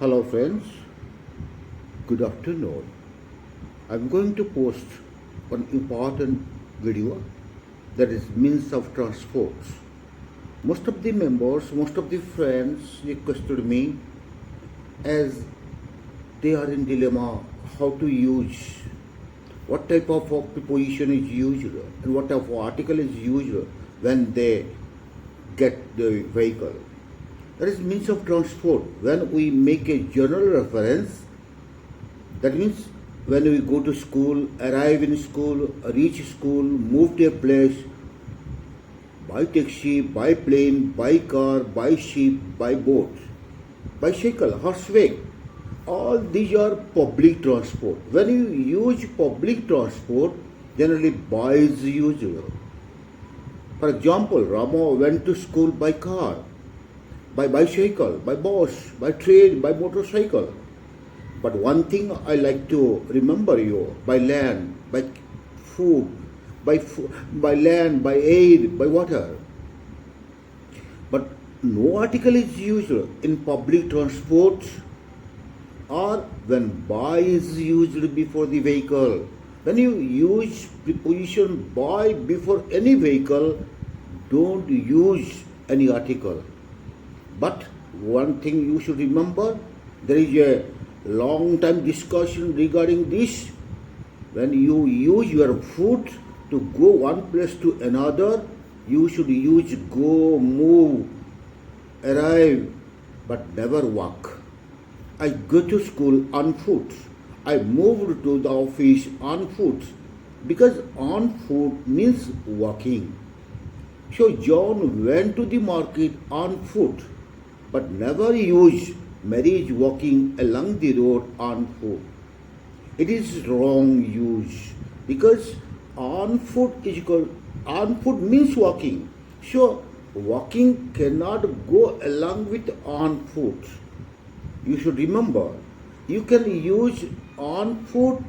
Hello friends, good afternoon. I'm going to post one important video that is means of transport. Most of the members, most of the friends requested me as they are in dilemma how to use, what type of preposition is used and what type of article is used when they get the vehicle. That is means of transport. When we make a general reference, that means when we go to school, arrive in school, reach school, move to a place, by taxi, by plane, by car, by ship, by boat, bicycle, horseback, all these are public transport. When you use public transport, generally by is used. For example, Rama went to school by car, by bicycle, by bus, by train, by motorcycle. But one thing I like to remember you, by land, by food, by land, by air, by water. But no article is used in public transport or when by is used before the vehicle. When you use preposition by before any vehicle, don't use any article. But one thing you should remember, there is a long time discussion regarding this. When you use your foot to go one place to another, you should use go, move, arrive, but never walk. I go to school on foot. I moved to the office on foot because on foot means walking. So John went to the market on foot, but never used marriage walking along the road on foot. It is wrong use because on foot is equal, on foot means walking. So walking cannot go along with on foot. You should remember, you can use on foot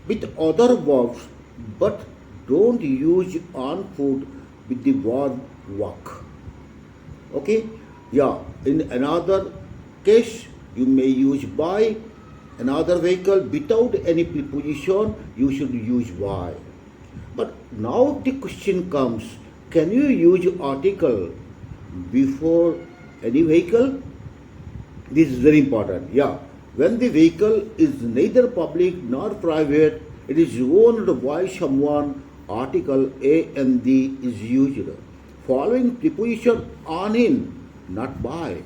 with other verbs, but don't use on foot with the verb walk. Okay? Yeah, in another case, you may use by. Another vehicle without any preposition, you should use by. But now the question comes, can you use article before any vehicle? This is very important. Yeah, when the vehicle is neither public nor private, it is owned by someone, article A and D is used. Following preposition on in, not by.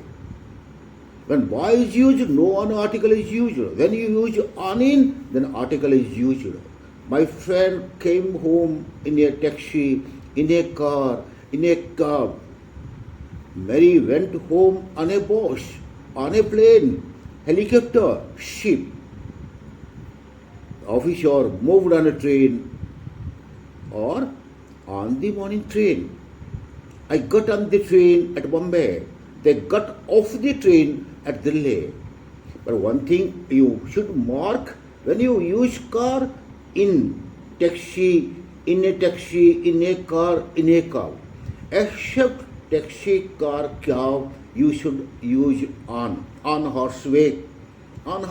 When by is used, no article is used. When you use on in, then article is used. My friend came home in a taxi, in a car, in a cab. Mary went home on a bus, on a plane, helicopter, ship. Officer moved on a train or on the morning train. I got on the train at Bombay. They got off the train at Delhi. But one thing you should mark, when you use car, in taxi, in a taxi, in a car, in a car. Except taxi, car, cab, you should use on horseback, on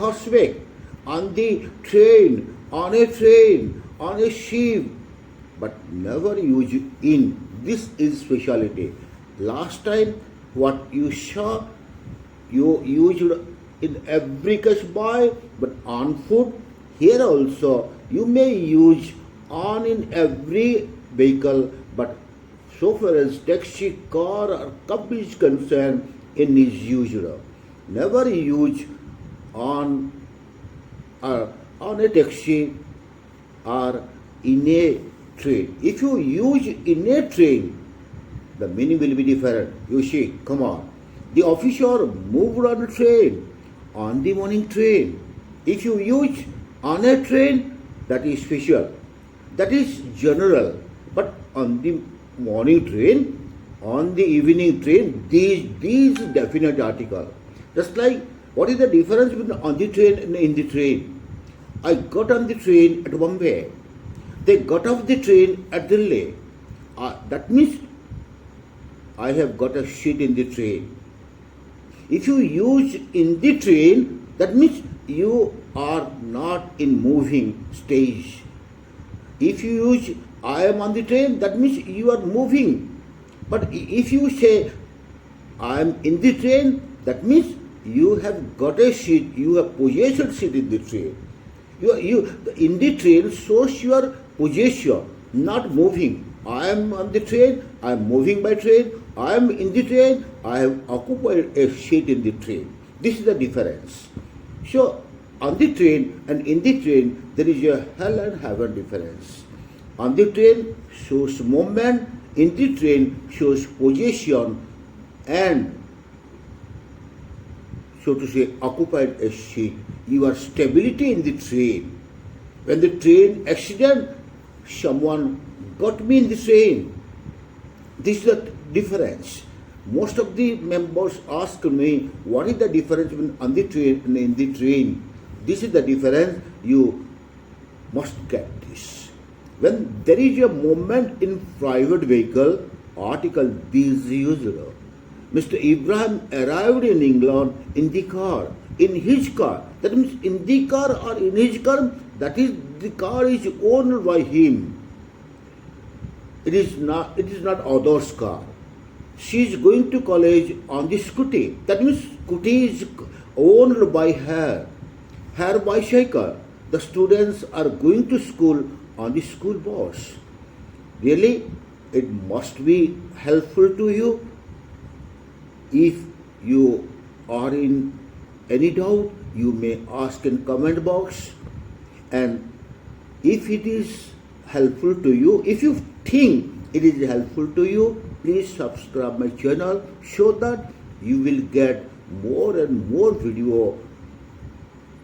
the train, on a ship, but never use in. This is speciality. Last time what you saw, you used in every case by, but on foot, here also you may use on in every vehicle, but so far as taxi, car or cab is concerned, in is used. Never use on a taxi or in a train. If you use in a train, the meaning will be different. You see, come on. The officer moved on a train, on the morning train. If you use on a train, that is special. That is general. But on the morning train, on the evening train, these definite article. Just like, what is the difference between on the train and in the train? I got on the train at Bombay. They got off the train at Delhi. That means I have got a seat in the train. If you use in the train, that means you are not in moving stage. If you use I am on the train, that means you are moving. But if you say I am in the train, that means you have got a seat, you have possessed a seat in the train. In the train shows your possession, not moving. I am on the train, I am moving by train, I am in the train, I have occupied a seat in the train. This is the difference. So, on the train and in the train, there is a hell and heaven difference. On the train shows movement, in the train shows possession and, so to say, occupied a seat. Your stability in the train. When the train accident, someone got me in the train. This is the difference. Most of the members ask me, what is the difference between on the train and in the train? This is the difference. You must get this. When there is a movement in private vehicle, article B is used. Mr. Ibrahim arrived in England in the car, in his car. That means in the car or in his car, that is, the car is owned by him. It is not others' car. She is going to college on the scooty. That means scooty is owned by her. Her bicycle. The students are going to school on the school bus. Really, it must be helpful to you. If you are in any doubt, you may ask in comment box. And if it is helpful to you, if you think it is helpful to you, please subscribe my channel so that you will get more and more video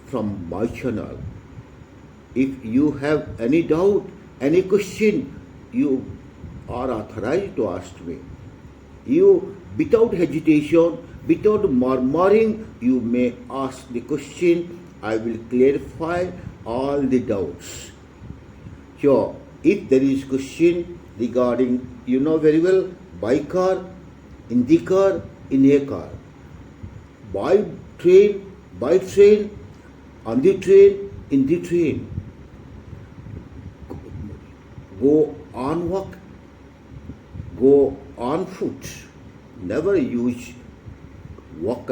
from my channel. If you have any doubt, any question, you are authorized to ask me. You, without hesitation, without murmuring, you may ask the question. I will clarify all the doubts. So, if there is question regarding, you know very well, by car, in the car, in a car, by train, on the train, in the train, go on walk, go on foot, never use walk.